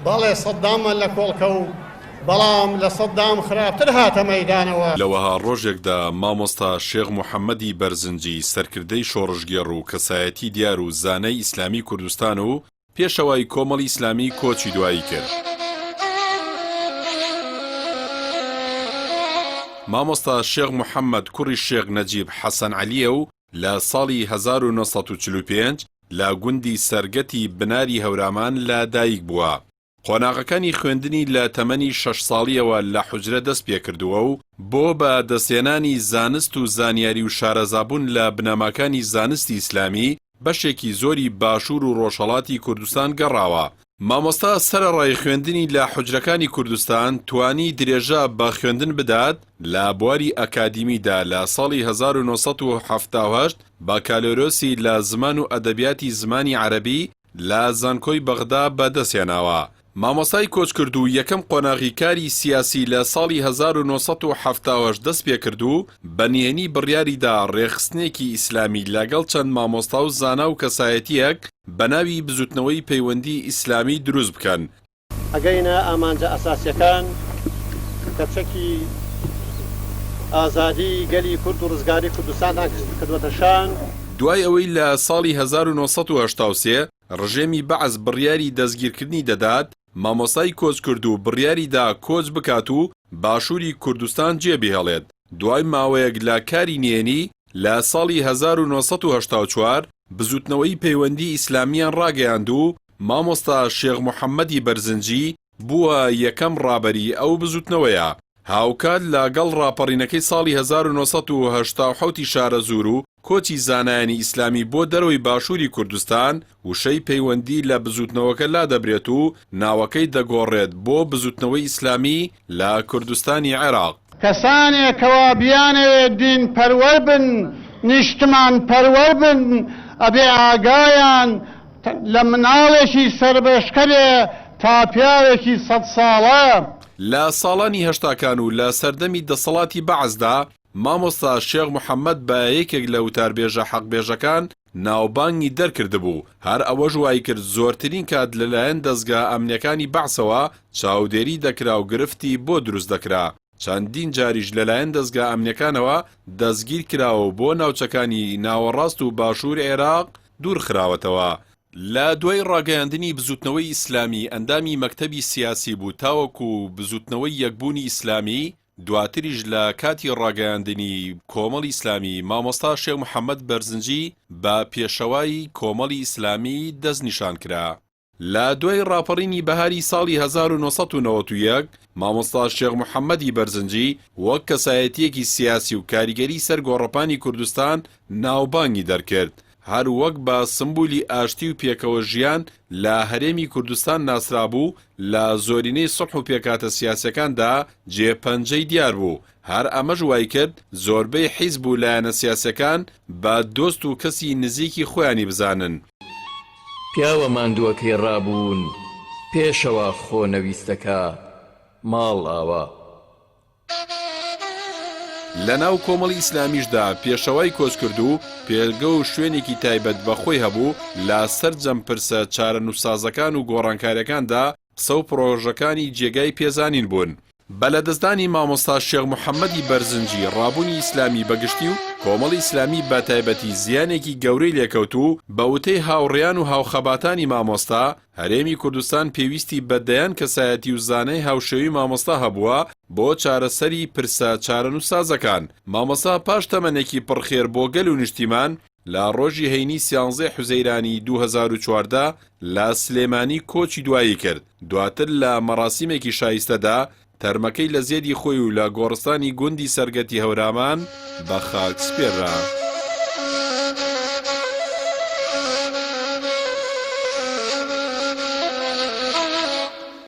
بەڵێ سەددامە لە کۆڵکە و بەڵام لە سەددام خراپتر هاتە مەیدانەوە. لەوەها ڕۆژێکدا مامۆستا شێخ محەممەدی بەرزنجی سەرکردەی شۆڕژگێڕ و کەسایەتی دیار و زانەی ئیسلامی کوردستان و پێشەوای کۆمەڵی ئیسلامی کۆچی دوایی کرد. مامۆستا شێخ محەممەد کوڕی شێخ نەجیب حەسەن عەلیە و لە ساڵی 1945 لە گوندی سەرگەتی بناری هەورامان لە دایک بووە. قۆناغەکانی خوێندنی لە تەمەنی 6 ساڵیەوە لە حوجرە دەست پێکردووە و بۆ بە دەستێنانی زانست و زانیاری و شارەزابوون لە بنەماکانی زانستی ئیسلامی بەشێکی زۆری باشوور و ڕۆژهەڵاتی کوردستان گەڕاوە. مامۆستا سەرەڕای خوێندنی لە حوجرەکانی کوردستان توانی درێژە بە خوێندن بدات لە بواری ئەکادیمیدا لە ساڵی 1970 باکالۆرۆسی لە زمان و ئەدەبیاتی زمانی عەرەبی لە زانکۆی بەغدا بەدەستێناوە. مامۆستای کۆچکرد و یەکەم قۆناغیکاری سیاسی لە ساڵی 1970 دەست پێکرد و بەنهێنی بڕیاریدا ڕێخستنێکی ئیسلامی لەگەڵ چەند مامۆستا و زانا و کەسایەتیەک بە ناوی بزوتنەوەی پەیوەندی ئیسلامی دروست بکەن. ئەگەینە ئامانجە ئەساسیەکان کەچەکی ئازادی گەلی کورد و ڕزگاری کوردستان کردوەتە شان. دوای ئەوەی لە ساڵی 1983 ڕژێمی بەعز بڕیاری دەستگیرکردنی دەدات، مامۆستای کۆچ کرد و بڕیاریدا کۆچ بکات و باشووری کوردستان جێبهێڵێت. دوای ماوەیەک لە کاری نێنی لە ساڵی 1984 بزوتنەوەی پەیوەندی ئیسلامیان ڕاگەیاند و مامۆستا شێخ محەممەدی بەرزنجی بووە یەکەم ڕابەری ئەو بزوتنەوەیە. هاوکات لەگەڵ ڕاپەڕینەکەی ساڵی 1970 شارە زور و کۆچی زانایانی ئیسلامی بۆ دەرەوەی باشووری کوردستان وشەی پەیوەندی لە بزوتنەوەکە لا دەبرێت و ناوەکەی دەگۆڕێت بۆ بزوتنەوەی ئیسلامی لە کوردستانی عێراق. کەسانێکەوە بیانەوێت دین پەروەر بن، نیشتمان پەروەر بن، ئەبێ ئاگایان لە مناڵێکی سەربەشکەرێ تا پیاوێکی 100 ساڵە. لە ساڵانی هەشتاکان و لە سەردەمی دەسەڵاتی بەعزدا مامۆستا شێخ محەممەد بە یەکێک لە وتاربێژە حەقبێژەکان ناوبانگی دەرکردبوو. هەر ئەوەش وای کرد زۆرترین کات لەلایەن دەستگا ئەمنیەکانی بەعسەوە چاودێری دەکرا و گرفتی بۆ دروست دەکرا. چەندین جاریش لەلایەن دەستگا ئەمنیەکانەوە دەستگیر کراوە بۆ ناوچەکانی ناوەڕاست و باشوور عێراق دوور خراوەتەوە. لە دوای ڕاگەیاندنی بزوتنەوەی ئیسلامی ئەندامی مەکتەبی سیاسی بوو تاوەکو بزوتنەوەی یەکبوونی ئیسلامی. دواتریش لە کاتی ڕاگەیاندنی کۆمەڵی ئیسلامی مامۆستا شێخ محەممەد بەرزنجی بە پێشەوای کۆمەڵی ئیسلامی دەستنیشان کرا. لە دوای ڕاپەڕینی بەهاری ساڵی 1991 مامۆستا شێخ محەممەدی بەرزنجی وەک کەسایەتیەکی سیاسی و کاریگەری سەر گۆڕەپانی کوردستان ناوبانگی دەرکرد. هەر وەک بە سمبولی ئاشتی و پێکەوە ژیان لە هەرێمی کوردستان ناسرابوو لە زۆرینەی سڵح و پێکاتە سیاسەکاندا جێپەنجەی دیار بوو. هەر ئەمەش وای کرد زۆربەی حیزب و لایەنە سیاسەکان بە دۆست و کەسی نزیکی خۆیانی بزانن. پیاوە ماندووەکەی ڕابوون پێشەوە خۆنەویستەکە ماڵ ئاوە. لە ناو کۆمەڵی ئیسلامیشدا پێشەوای کۆچکرد و پێلگە و شوێنێکی تایبەت بەخۆی هەبوو لە سەر جەمپرسە چارەنووسازەکان و گۆڕانکاریەکاندا قسە و پرۆژەکانی جێگای پێزانین بوون. بە لەدەستدانی مامۆستا شێخ محەممەدی بەرزنجی ڕابوونی ئیسلامی بەگشتی و کۆمەڵی ئیسلامی بە تایبەتی زیانێکی گەورەی لێکەوت و بە وتەی هاوڕێیان و هاوخەباتانی مامۆستا هەرێمی کوردستان پێویستی بەدەیان کەسایەتی و زانەی هاوشێوی مامۆستا هەبووە بۆ چارەسەری پرسە چارەنووسازەکان. مامۆستا پاش تەمەنێکی پڕخێر بۆ گەل و نیشتیمان لە ڕۆژی هەینی 13 حوزەیرانی 2014 لە سلێمانی کۆچی دوایی کرد. دواتر لە مەراسیمێکی شایستەدا تەرمەکەی لە زێدی خۆی و لە گۆڕستانی گوندی سەرگەتی هەورامان بە خاک سپێررا.